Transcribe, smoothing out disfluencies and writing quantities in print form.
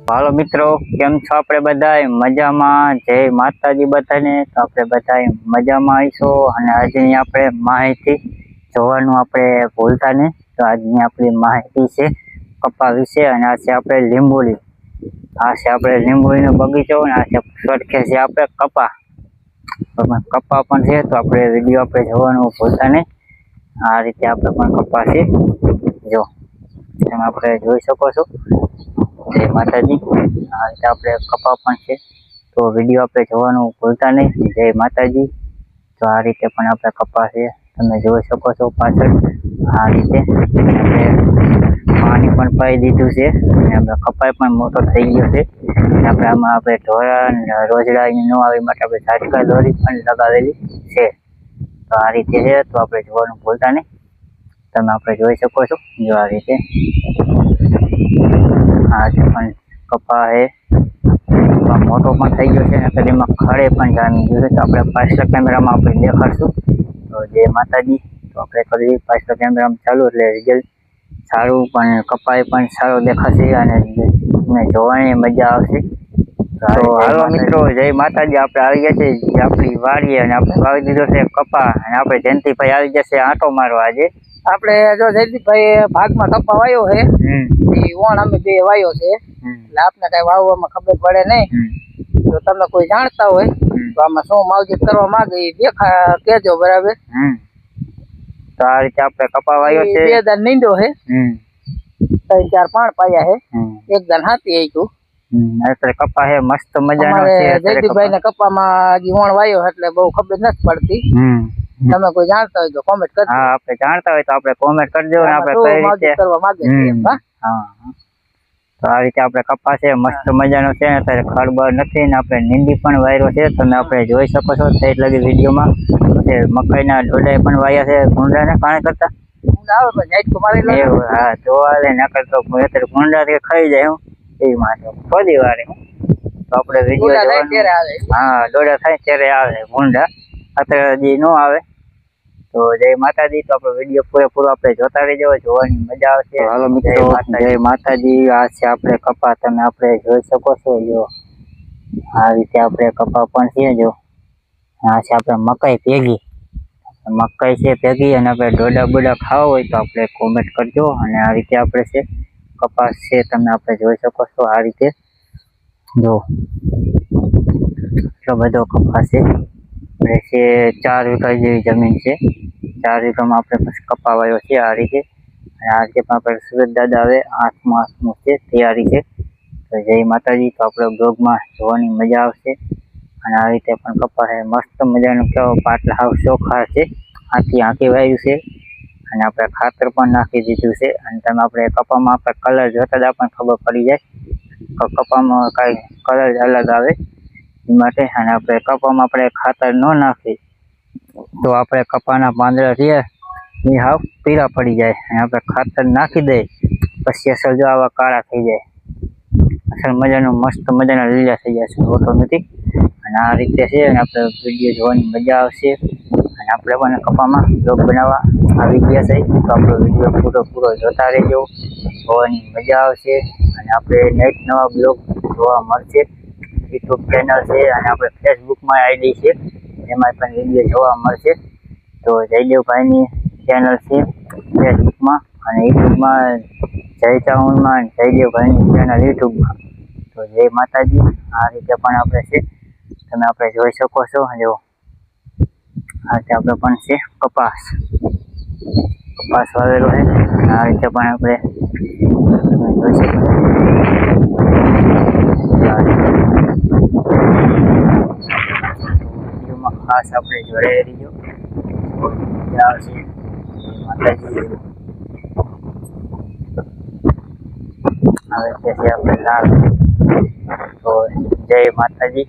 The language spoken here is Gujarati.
હાલો મિત્રો, કેમ છો? આપણે બધા મજામાં? જય માતાજી બધાને. તો આપણે બધા મજામાં આવીશું અને આજની આપણે માહિતી જોવાનું આપણે ભૂલતા નહીં. તો આજની આપણી માહિતી છે કપા વિશે અને આ છે આપણે લીંબોળી. આ છે આપણે લીંબોળીનો બગીચો અને આ છે સરખે છે આપણે કપા. કપા પણ છે તો આપણે વિડીયો આપણે જોવાનું ભૂલતા નહીં. આ રીતે આપણે પણ કપા છે, જો તમે આપણે જોઈ શકો છો. જય માતાજી. આ રીતે આપણે કપા પણ છે તો વિડીયો આપણે જોવાનું ભૂલતા નહીં. જય માતાજી. તો આ રીતે પણ આપણે કપા છે, તમે જોઈ શકો છો પાછળ. આ રીતે આપણે પાણી પણ પાઈ દીધું છે અને આપણે કપાઈ પણ મોટો થઈ ગયો છે. આપણે આમાં આપણે ઢોરા રોજડા ન આવી માટે આપણે ઝાટકા દોરી પણ લગાવેલી છે. તો આ રીતે છે તો આપણે જોવાનું ભૂલતા નહીં. તમે આપણે જોઈ શકો છો, જો આ રીતે આ પણ કપા છે, મોટો પણ થઈ ગયો છે અને એમાં ખડે પણ જામી ગયું છે. તો આપણે પાછલા કેમેરામાં આપણે દેખાડશું. તો જય માતાજી. તો આપણે કરી પાછલા કેમેરામાં ચાલુ એટલે રિઝલ્ટ સારું પણ કપાઈ પણ સારો દેખાશે અને જોવાની મજા આવશે. તો હાલો મિત્રો, જય માતાજી. આપણે આવી ગયા છે આપણી વાડીએ અને આપણે વાવી દીધો છે કપા અને આપણે જયંતિભાઈ આવી જશે આંટો મારવા. આજે આપણે જો જયદીપભાઈ ભાગમાં કપા વાયો છે, ઓણ અમે બે વાયો છે એટલે આપને કઈ વાવવામાં ખબર પડે નહીં. તો તમે કોઈ જાણતા હોય તો આમાં શું માવજત કરવા માંગે એ દેખા કેજો, બરાબર? તો આ રીતે આપણે કપા વાયો છે. 2 દાન નીંદો છે, 3 4 પાણ પાયા છે, 1 દાન હાથી આઈતું. અત્યારે કપા છે મસ્ત મજાનો છે. જયદીપભાઈ ને કપામાં હજી ઓણ વાયો એટલે બહુ ખબર નથી પડતી. તમે કોઈ જાણતા હોય તો કોમેન્ટ કરજો. હા, આપણે જાણતા હોય તો આપણે કોમેન્ટ કરજો અને આપણે કઈ રીતે કરવા માંગે છે. હા, તો આ રીતે આપણે કપા છે મસ્ત મજાનો છે. અત્યારે ખડબડ નથી ને આપણે નીંદી પણ વાયરો છે, તમે આપણે જોઈ શકો છો. તે લગી વિડીયોમાં મકાઈના ડોડા પણ વાયા છે. ભૂંડાને કાણે કરતા હા, જોવા લે ન કરતો અત્યારે ભૂંડા ખાઈ જાય હું એ માટે થોડી વારે તો આપણે વિડીયો હા ડોડા થાય ત્યારે આવે ભૂંડા, અત્યારે હજી ન આવે. તો જય માતાજી. તો આપણો વિડીયો પૂરેપૂરો આપણે જોતા રહેજો, જોવાની મજા આવશે. હાલો મિત્રો, જય માતાજી. આ છે આપણે કપા, તમે આપણે જોઈ શકો છો. જો આ રીતે આપણે કપા પણ છે. જો આ છે આપણે મકાઈ ભેગી, મકાઈ છે ભેગી અને આપણે ડોડા બોડા ખાવા હોય તો આપણે કોમેન્ટ કરજો. અને આ રીતે આપણે છે કપાસ છે, તમે આપણે જોઈ શકો છો. આ રીતે જો એટલો બધો કપાસ છે. આપણે 4 વીઘા જેવી જમીન છે. 4 વીઘામાં આપણે પછી કપા વાયો છે આ રીતે. અને આ રીતે પણ આપણે સુરત દાદા આવે 8 છે તૈયારી છે. તો જય માતાજી. તો આપણે બ્લોગમાં જોવાની મજા આવશે. અને આ રીતે પણ કપા છે મસ્ત મજાનું. કેવો પાટલા હાવ ચોખા છે, આંકી વાવ્યું છે અને આપણે ખાતર પણ નાખી દીધું છે. અને તમે આપણે કપામાં આપણે કલર જોતા જ આપણને ખબર પડી જાય કપામાં કાંઈ કલર અલગ આવે એ માટે. અને આપણે કપામાં આપણે ખાતર ન નાખી તો આપણે કપાના પાંદડા છે એ હાવ પીળા પડી જાય. અને આપણે ખાતર નાખી દઈએ પછી અસલ જો આવા કાળા થઈ જાય, અસલ મજાનું મસ્ત મજાના લીલા થઈ જાય છે ઓટોમેટિક. અને આ રીતે છે અને આપણે વિડીયો જોવાની મજા આવશે. અને આપણે પણ કપામાં બ્લોગ બનાવવા આવી ગયા છે તો આપણો વિડીયો પૂરો જોતા રહેજો, જોવાની મજા આવશે. અને આપણે નેક્સ્ટ નવા બ્લોગ જોવા મળશે. યુટ્યુબ ચેનલ છે અને આપણે ફેસબુકમાં આઈડી છે, એમાં પણ વિડીયો જોવા મળશે. તો જયદેવભાઈની ચેનલ છે ફેસબુકમાં અને યુટ્યુબમાં જયચાઉનમાં, જયદેવભાઈની ચેનલ યુટ્યુબમાં. તો જય માતાજી. આ રીતે પણ આપણે છે, તમે આપણે જોઈ શકો છો. જો આ રીતે આપણે પણ છે કપાસ વાવેલો છે. આ રીતે પણ આપણે જોઈ શકો છો. ખાસ આપણે જોડાઈ રહીજો, મજા આવશે. માતાજી. હવે છે આપણે લાલ. તો જય માતાજી.